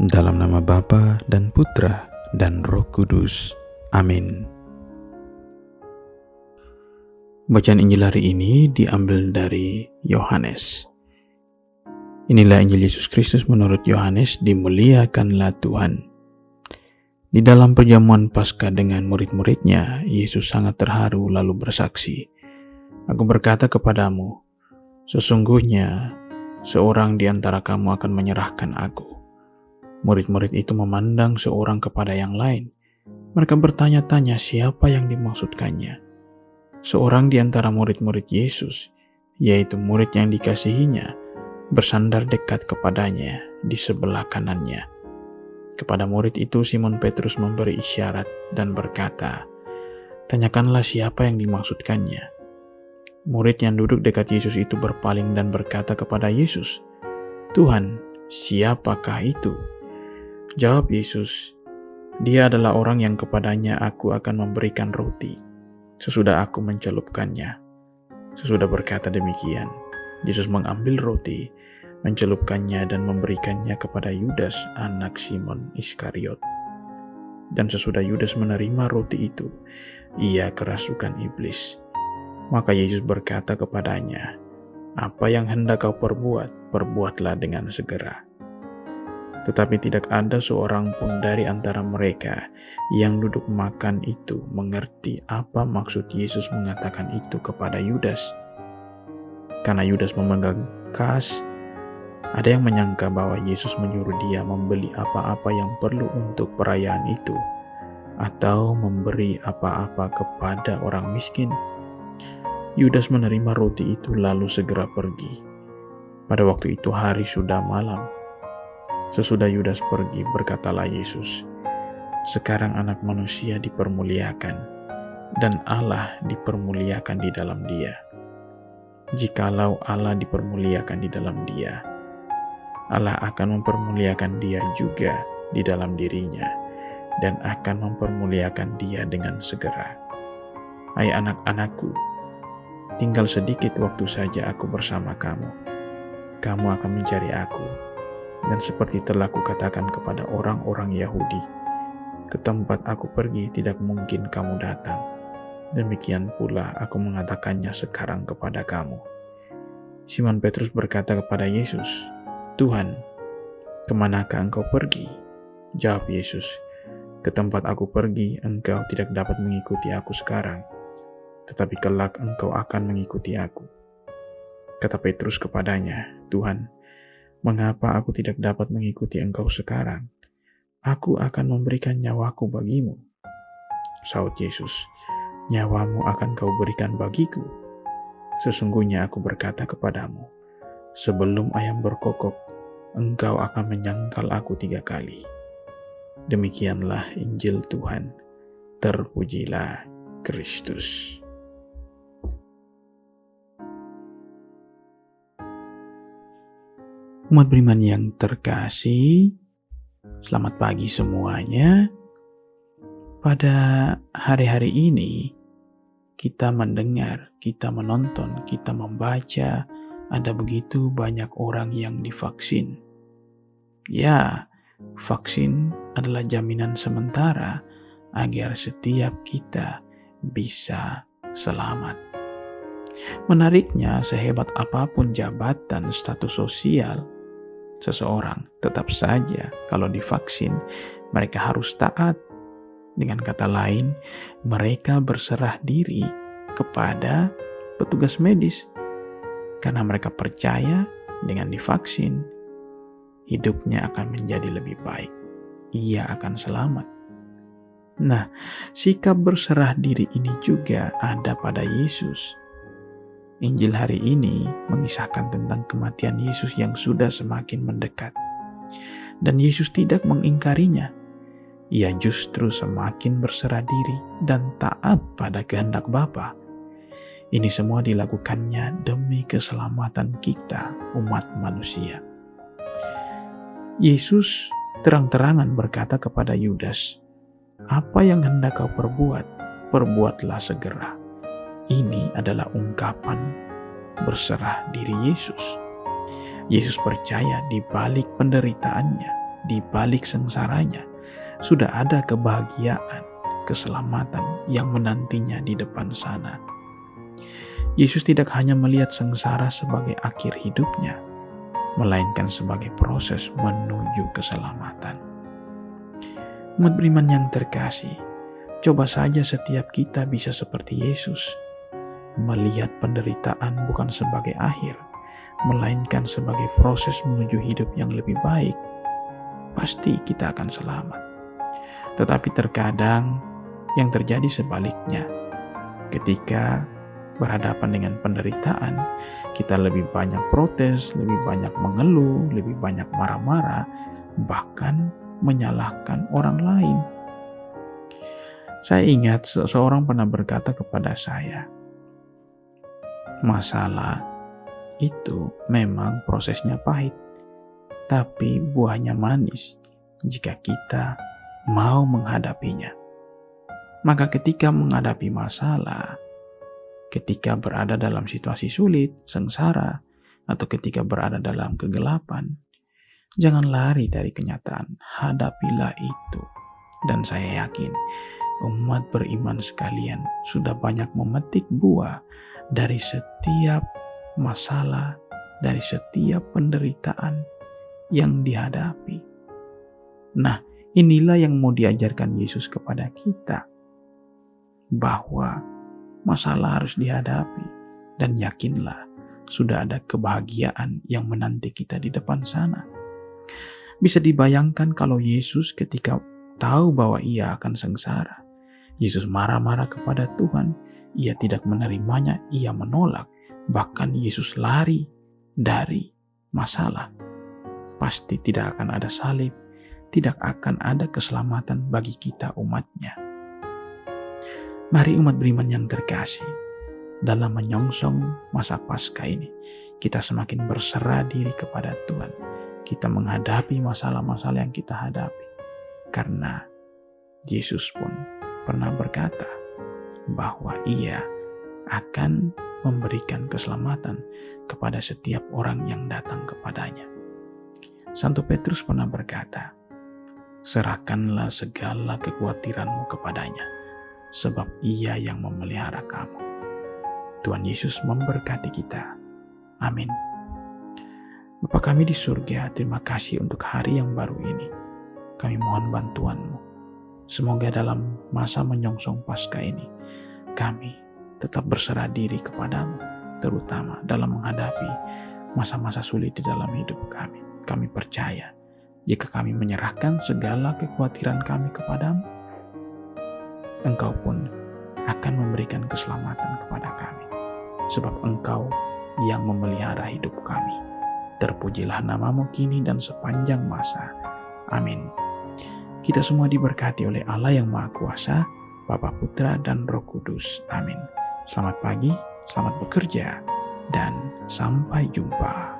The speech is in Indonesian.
Dalam nama Bapa dan Putra dan Roh Kudus. Amin. Bacaan Injil hari ini diambil dari Yohanes. Inilah Injil Yesus Kristus menurut Yohanes, dimuliakanlah Tuhan. Di dalam perjamuan Paskah dengan murid-muridnya, Yesus sangat terharu lalu bersaksi, "Aku berkata kepadamu, sesungguhnya seorang di antara kamu akan menyerahkan aku." Murid-murid itu memandang seorang kepada yang lain. Mereka bertanya-tanya siapa yang dimaksudkannya. Seorang di antara murid-murid Yesus, yaitu murid yang dikasihinya, bersandar dekat kepadanya di sebelah kanannya. Kepada murid itu Simon Petrus memberi isyarat dan berkata, "Tanyakanlah siapa yang dimaksudkannya." Murid yang duduk dekat Yesus itu berpaling dan berkata kepada Yesus, "Tuhan, siapakah itu?" Jawab Yesus, "Dia adalah orang yang kepadanya aku akan memberikan roti, sesudah aku mencelupkannya." Sesudah berkata demikian, Yesus mengambil roti, mencelupkannya dan memberikannya kepada Yudas, anak Simon Iskariot. Dan sesudah Yudas menerima roti itu, ia kerasukan iblis. Maka Yesus berkata kepadanya, "Apa yang hendak kau perbuat, perbuatlah dengan segera." Tetapi tidak ada seorang pun dari antara mereka yang duduk makan itu mengerti apa maksud Yesus mengatakan itu kepada Yudas. Karena Yudas memegang kas, ada yang menyangka bahwa Yesus menyuruh dia membeli apa-apa yang perlu untuk perayaan itu, atau memberi apa-apa kepada orang miskin. Yudas menerima roti itu lalu segera pergi. Pada waktu itu hari sudah malam. Sesudah Yudas pergi, berkatalah Yesus, "Sekarang Anak Manusia dipermuliakan, dan Allah dipermuliakan di dalam Dia. Jikalau Allah dipermuliakan di dalam Dia, Allah akan mempermuliakan Dia juga di dalam dirinya, dan akan mempermuliakan Dia dengan segera. Hai anak-anakku, tinggal sedikit waktu saja aku bersama kamu. Kamu akan mencari aku. Dan seperti telah kukatakan kepada orang-orang Yahudi, ke tempat aku pergi tidak mungkin kamu datang. Demikian pula aku mengatakannya sekarang kepada kamu." Simon Petrus berkata kepada Yesus, "Tuhan, kemanakah engkau pergi?" Jawab Yesus, "Ke tempat aku pergi, engkau tidak dapat mengikuti aku sekarang, tetapi kelak engkau akan mengikuti aku." Kata Petrus kepadanya, "Tuhan, mengapa aku tidak dapat mengikuti engkau sekarang? Aku akan memberikan nyawaku bagimu." Saud Yesus, "Nyawamu akan kau berikan bagiku. Sesungguhnya aku berkata kepadamu, sebelum ayam berkokok, engkau akan menyangkal aku 3 kali." Demikianlah Injil Tuhan. Terpujilah Kristus. Umat beriman yang terkasih, selamat pagi semuanya. Pada hari-hari ini, kita mendengar, kita menonton, kita membaca, ada begitu banyak orang yang divaksin. Ya, vaksin adalah jaminan sementara agar setiap kita bisa selamat. Menariknya, sehebat apapun jabatan status sosial seseorang, tetap saja kalau divaksin, mereka harus taat. Dengan kata lain, mereka berserah diri kepada petugas medis. Karena mereka percaya dengan divaksin, hidupnya akan menjadi lebih baik. Ia akan selamat. Nah, sikap berserah diri ini juga ada pada Yesus. Injil hari ini mengisahkan tentang kematian Yesus yang sudah semakin mendekat. Dan Yesus tidak mengingkarinya. Ia justru semakin berserah diri dan taat pada kehendak Bapa. Ini semua dilakukannya demi keselamatan kita, umat manusia. Yesus terang-terangan berkata kepada Yudas, "Apa yang hendak kau perbuat, perbuatlah segera." Ini adalah ungkapan berserah diri Yesus. Yesus percaya di balik penderitaannya, di balik sengsaranya sudah ada kebahagiaan, keselamatan yang menantinya di depan sana. Yesus tidak hanya melihat sengsara sebagai akhir hidupnya, melainkan sebagai proses menuju keselamatan. Umat beriman yang terkasih, coba saja setiap kita bisa seperti Yesus, melihat penderitaan bukan sebagai akhir, melainkan sebagai proses menuju hidup yang lebih baik. Pasti kita akan selamat. Tetapi terkadang yang terjadi sebaliknya. Ketika berhadapan dengan penderitaan, kita lebih banyak protes, lebih banyak mengeluh, lebih banyak marah-marah, bahkan menyalahkan orang lain. Saya ingat seseorang pernah berkata kepada saya, masalah itu memang prosesnya pahit, tapi buahnya manis jika kita mau menghadapinya. Maka ketika menghadapi masalah, ketika berada dalam situasi sulit, sengsara, atau ketika berada dalam kegelapan, jangan lari dari kenyataan, hadapilah itu. Dan saya yakin umat beriman sekalian sudah banyak memetik buah dari setiap masalah, dari setiap penderitaan yang dihadapi. Nah, inilah yang mau diajarkan Yesus kepada kita, bahwa masalah harus dihadapi, dan yakinlah sudah ada kebahagiaan yang menanti kita di depan sana. Bisa dibayangkan kalau Yesus ketika tahu bahwa ia akan sengsara, Yesus marah-marah kepada Tuhan, ia tidak menerimanya, ia menolak, bahkan Yesus lari dari masalah. Pasti tidak akan ada salib, tidak akan ada keselamatan bagi kita umatnya. Mari umat beriman yang terkasih, dalam menyongsong masa Paskah ini, kita semakin berserah diri kepada Tuhan. Kita menghadapi masalah-masalah yang kita hadapi. Karena Yesus pun pernah berkata bahwa ia akan memberikan keselamatan kepada setiap orang yang datang kepadanya. Santo Petrus pernah berkata, serahkanlah segala kekhawatiranmu kepadanya, sebab ia yang memelihara kamu. Tuhan Yesus memberkati kita. Amin. Bapa kami di surga, terima kasih untuk hari yang baru ini. Kami mohon bantuan-Mu. Semoga dalam masa menyongsong Paskah ini, kami tetap berserah diri kepadamu, terutama dalam menghadapi masa-masa sulit di dalam hidup kami. Kami percaya, jika kami menyerahkan segala kekhawatiran kami kepadamu, Engkau pun akan memberikan keselamatan kepada kami. Sebab Engkau yang memelihara hidup kami. Terpujilah namamu kini dan sepanjang masa. Amin. Kita semua diberkati oleh Allah yang Maha Kuasa, Bapa, Putra, dan Roh Kudus. Amin. Selamat pagi, selamat bekerja, dan sampai jumpa.